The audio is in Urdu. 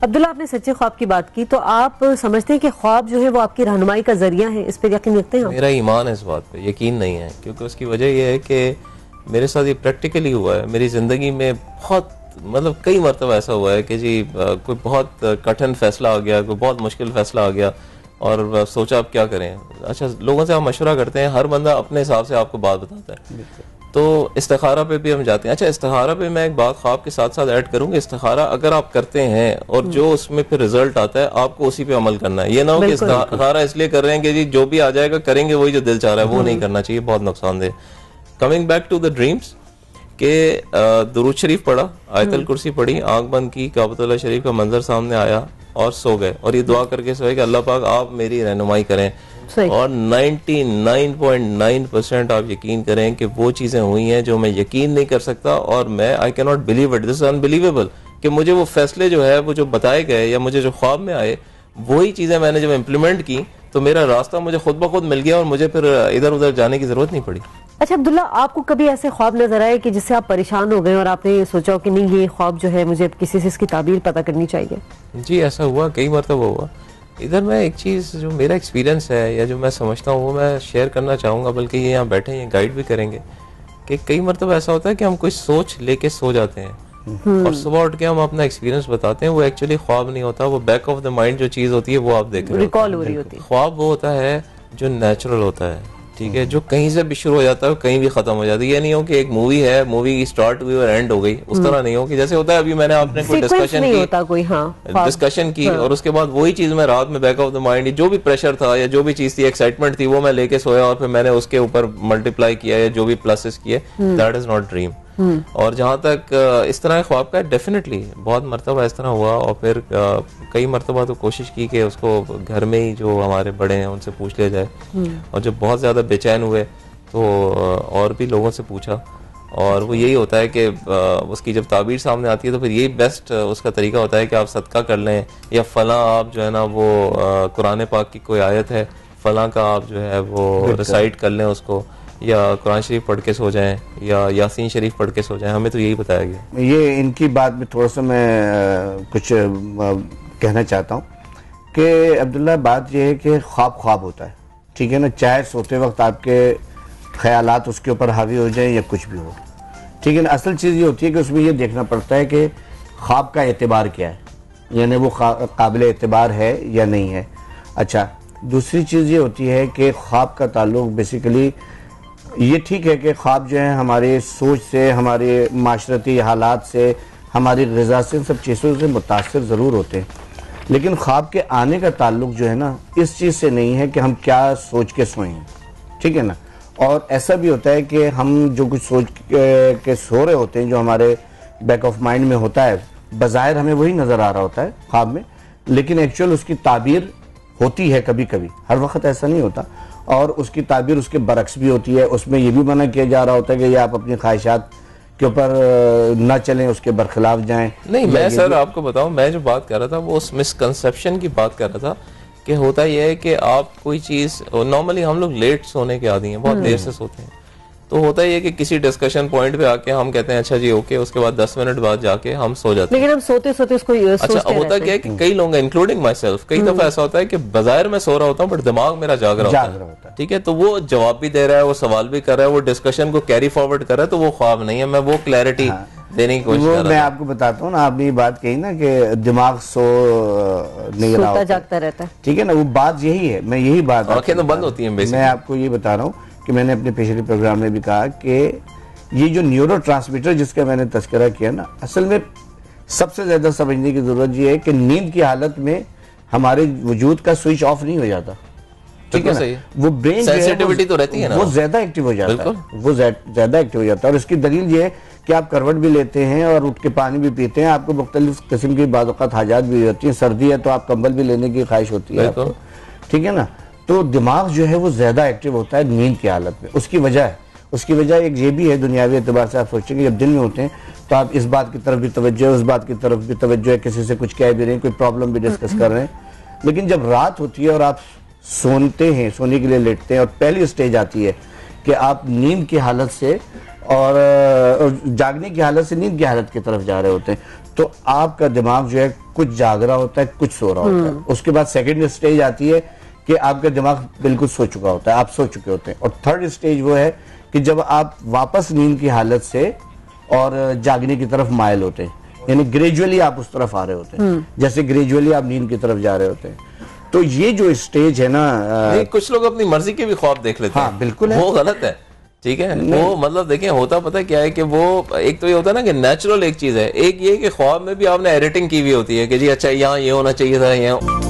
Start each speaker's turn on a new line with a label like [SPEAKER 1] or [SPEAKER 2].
[SPEAKER 1] عبداللہ، آپ نے سچے خواب کی بات کی، تو آپ سمجھتے ہیں کہ خواب جو ہے وہ آپ کی رہنمائی کا ذریعہ ہے؟ اس پہ یقین رکھتے ہیں آپ؟
[SPEAKER 2] میرا ایمان ہے اس بات پہ، یقین نہیں ہے، کیونکہ اس کی وجہ یہ ہے کہ میرے ساتھ یہ پریکٹیکلی ہوا ہے۔ میری زندگی میں بہت کئی مرتبہ ایسا ہوا ہے کہ جی کوئی بہت کٹھن فیصلہ آ گیا، کوئی بہت مشکل فیصلہ آ گیا اور سوچا اب کیا کریں۔ اچھا، لوگوں سے آپ مشورہ کرتے ہیں، ہر بندہ اپنے حساب سے آپ کو بات بتاتا ہے، تو استخارہ پہ بھی ہم جاتے ہیں۔ اچھا، استخارہ پہ میں ایک بات خواب کے ساتھ ساتھ ایڈ کروں گا، استخارہ اگر آپ کرتے ہیں اور جو اس میں پھر رزلٹ آتا ہے آپ کو اسی پہ عمل کرنا ہے۔ یہ نہ ہو کہ استخارہ اس لیے کر رہے ہیں کہ جی جو بھی آ جائے گا کریں گے، وہی جو دل چاہ رہا ہے وہ نہیں کرنا چاہیے، بہت نقصان دہ۔ Coming back to the dreams, کہ درود شریف پڑھا، آیت الکرسی پڑھی، آنکھ بند کی، کعبۃ اللہ شریف کا منظر سامنے آیا اور سو گئے، اور یہ دعا کر کے سوئے کہ اللہ پاک آپ میری رہنمائی کریں، اور 99.9% آپ یقین کریں کہ وہ چیزیں ہوئی ہیں جو میں یقین نہیں کر سکتا، اور میں I cannot believe it, this is unbelievable کہ مجھے وہ فیصلے جو ہے وہ جو بتائے گئے یا مجھے جو خواب میں آئے وہی چیزیں میں نے جب امپلیمنٹ کی تو میرا راستہ مجھے خود بخود مل گیا اور مجھے پھر ادھر ادھر جانے کی ضرورت نہیں پڑی۔
[SPEAKER 1] اچھا عبداللہ، آپ کو کبھی ایسے خواب نظر آئے کہ جس سے آپ پریشان ہو گئے اور آپ نے یہ سوچا ہو کہ نہیں، یہ خواب جو ہے مجھے کسی سے اس کی تعبیر پتہ کرنی چاہیے؟
[SPEAKER 2] جی ایسا ہوا، کئی مرتبہ ہوا۔ ادھر میں ایک چیز جو میرا ایکسپیرینس ہے یا جو میں سمجھتا ہوں وہ میں شیئر کرنا چاہوں گا، بلکہ یہ یہاں بیٹھے ہیں گائیڈ بھی کریں گے، کہ کئی مرتبہ ایسا ہوتا ہے کہ ہم کوئی سوچ لے کے سو جاتے ہیں اور صبح اٹھ کے ہم اپنا ایکسپیرینس بتاتے ہیں، وہ ایکچولی خواب نہیں ہوتا، وہ بیک آف دا مائنڈ جو چیز ہوتی ہے وہ آپ دیکھ رہے ہیں،
[SPEAKER 1] ریکال ہو رہی ہوتی ہے۔
[SPEAKER 2] خواب وہ ہوتا ہے جو نیچرل ہوتا ہے، ٹھیک ہے، جو کہیں سے بھی شروع ہو جاتا ہے کہیں بھی ختم ہو جاتا ہے۔ یہ نہیں ہو کہ ایک مووی ہے، مووی کی سٹارٹ ہوئی اور اینڈ ہو گئی، اس طرح نہیں ہو کہ جیسے ہوتا ہے ابھی میں نے آپ نے کوئی ڈسکشن کی اور اس کے بعد وہی چیز میں رات میں بیک آف دا مائنڈ جو بھی پریشر تھا یا جو بھی چیز تھی، ایکسائٹمنٹ تھی، وہ میں لے کے سویا اور پھر میں نے اس کے اوپر ملٹیپلائی کیا یا جو بھی پلسز کیے، دیٹ از ناٹ ڈریم۔ اور جہاں تک اس طرح خواب کا ڈیفینیٹلی بہت مرتبہ اس طرح ہوا، اور پھر کئی مرتبہ تو کوشش کی کہ اس کو گھر میں ہی جو ہمارے بڑے ہیں ان سے پوچھ لیا جائے، اور جب بہت زیادہ بے چین ہوئے تو اور بھی لوگوں سے پوچھا، اور وہ یہی ہوتا ہے کہ اس کی جب تعبیر سامنے آتی ہے تو پھر یہی بیسٹ اس کا طریقہ ہوتا ہے کہ آپ صدقہ کر لیں، یا فلاں آپ جو ہے نا وہ قرآن پاک کی کوئی آیت ہے فلاں کا آپ جو ہے وہ ریسائٹ کر لیں اس کو، یا قرآن شریف پڑھ کے سو جائیں یا یاسین شریف پڑھ کے سو جائیں، ہمیں تو یہی بتایا گیا۔
[SPEAKER 3] یہ ان کی بات میں تھوڑا سا میں کچھ کہنا چاہتا ہوں کہ عبداللہ بات یہ ہے کہ خواب خواب ہوتا ہے، ٹھیک ہے نا، چاہے سوتے وقت آپ کے خیالات اس کے اوپر حاوی ہو جائیں یا کچھ بھی ہو، ٹھیک ہے نا، اصل چیز یہ ہوتی ہے کہ اس میں یہ دیکھنا پڑتا ہے کہ خواب کا اعتبار کیا ہے، یعنی وہ قابل اعتبار ہے یا نہیں ہے۔ اچھا، دوسری چیز یہ ہوتی ہے کہ خواب کا تعلق بیسیکلی یہ ٹھیک ہے کہ خواب جو ہے ہماری سوچ سے، ہمارے معاشرتی حالات سے، ہماری غذا سے، سب چیزوں سے متاثر ضرور ہوتے ہیں، لیکن خواب کے آنے کا تعلق جو ہے نا اس چیز سے نہیں ہے کہ ہم کیا سوچ کے سوئیں ہیں، ٹھیک ہے نا۔ اور ایسا بھی ہوتا ہے کہ ہم جو کچھ سوچ کے سو رہے ہوتے ہیں، جو ہمارے بیک آف مائنڈ میں ہوتا ہے، بظاہر ہمیں وہی نظر آ رہا ہوتا ہے خواب میں، لیکن ایکچوئل اس کی تعبیر ہوتی ہے کبھی کبھی، ہر وقت ایسا نہیں ہوتا، اور اس کی تعبیر اس کے برعکس بھی ہوتی ہے۔ اس میں یہ بھی منع کیا جا رہا ہوتا ہے کہ یہ آپ اپنی خواہشات کے اوپر نہ چلیں، اس کے برخلاف جائیں۔
[SPEAKER 2] نہیں، میں سر آپ کو بتاؤں، میں جو بات کر رہا تھا وہ اس مسکنسیپشن کی بات کر رہا تھا کہ ہوتا یہ ہے کہ آپ کوئی چیز، نارملی ہم لوگ لیٹ سونے کے عادی ہیں، بہت دیر سے سوتے ہیں، تو ہوتا یہ ہے کہ کسی ڈسکشن پوائنٹ پہ آ کے ہم کہتے ہیں اچھا جی اوکے، اس کے بعد 10 منٹ بعد جا کے ہم سو جاتے ہیں،
[SPEAKER 1] لیکن ہم سوتے سوتے اس کو
[SPEAKER 2] اچھا ہوتا کیا ہے کہ کئی لوگ انکلوڈنگ مائی سیلف، کئی دفعہ ایسا ہوتا ہے کہ بظاہر میں سو رہا ہوتا ہوں بٹ دماغ میرا جاگ رہا ہوتا ہے، ٹھیک ہے، تو وہ جواب بھی دے رہا ہے، وہ سوال بھی کر رہا ہے، وہ ڈسکشن کو کیری فارورڈ کر رہا ہے، تو وہ خواب نہیں ہے۔ میں وہ کلیئرٹی دینے کی کوشش کر رہا ہوں۔
[SPEAKER 3] میں آپ کو بتاتا ہوں نا، آپ نے یہ بات کہی نا کہ دماغ سو نہیں رہا ہوتا،
[SPEAKER 1] جاگتا رہتا ہے،
[SPEAKER 3] ٹھیک ہے نا، وہ بات یہی ہے، میں یہی بات
[SPEAKER 2] آنکھیں تو بند ہوتی ہیں،
[SPEAKER 3] میں آپ کو یہ بتا رہا ہوں کہ میں نے اپنے پچھلے پروگرام میں بھی کہا کہ یہ جو نیورو ٹرانسمیٹر جس کا میں نے تذکرہ کیا نا، اصل میں سب سے زیادہ سمجھنے کی ضرورت یہ ہے کہ نیند کی حالت میں ہمارے وجود کا سوئچ آف نہیں ہو جاتا، ٹھیک ہے نا، وہ برین
[SPEAKER 2] سینسیٹیوٹی تو رہتی ہے نا،
[SPEAKER 3] وہ زیادہ ایکٹیو ہو جاتا ہے، وہ زیادہ ایکٹیو ہو جاتا ہے، اور اس کی دلیل یہ ہے کہ آپ کروٹ بھی لیتے ہیں اور اٹھ کے پانی بھی پیتے ہیں، آپ کو مختلف قسم کی بعض اوقات حاجات بھی ہوتی ہیں، سردی ہے تو آپ کمبل بھی لینے کی خواہش ہوتی ہے آپ کو، ٹھیک ہے نا، تو دماغ جو ہے وہ زیادہ ایکٹیو ہوتا ہے نیند کی حالت میں۔ اس کی وجہ ایک یہ بھی ہے، دنیاوی اعتبار سے آپ سوچیں کہ جب دن میں ہوتے ہیں تو آپ اس بات کی طرف بھی توجہ ہے، اس بات کی طرف بھی توجہ ہے، کسی سے کچھ کہہ بھی رہے ہیں، کوئی پرابلم بھی ڈسکس کر رہے ہیں، لیکن جب رات ہوتی ہے اور آپ سونے کے لیے لیٹتے ہیں اور پہلی سٹیج آتی ہے کہ آپ نیند کی حالت سے اور جاگنے کی حالت سے نیند کی حالت کی طرف جا رہے ہوتے ہیں. تو آپ کا دماغ جو ہے کچھ جاگ رہا ہوتا ہے, کچھ سو رہا ہوتا ہے. اس کے بعد سیکنڈ اسٹیج آتی ہے کہ آپ کا دماغ بالکل سو چکا ہوتا ہے, آپ سو چکے ہوتے ہیں. اور تھرڈ اسٹیج وہ ہے کہ جب آپ واپس نیند کی حالت سے اور جاگنے کی طرف مائل ہوتے ہیں, یعنی گریجولی آپ اس طرف آ رہے ہوتے ہیں, جیسے گریجولی آپ نیند کی طرف جا رہے ہوتے ہیں. تو یہ جو اسٹیج ہے نا,
[SPEAKER 2] کچھ لوگ اپنی مرضی کے بھی خواب دیکھ لیتے ہیں.
[SPEAKER 3] ہاں بالکل,
[SPEAKER 2] وہ غلط ہے. ٹھیک ہے, وہ مطلب دیکھیں ہوتا پتہ کیا ہے کہ وہ ایک تو یہ ہوتا ہے نا کہ نیچرل ایک چیز ہے, ایک یہ کہ خواب میں بھی آپ نے ایڈیٹنگ کی ہوئی ہوتی ہے کہ جی اچھا یہاں یہ ہونا چاہیے تھا, یہاں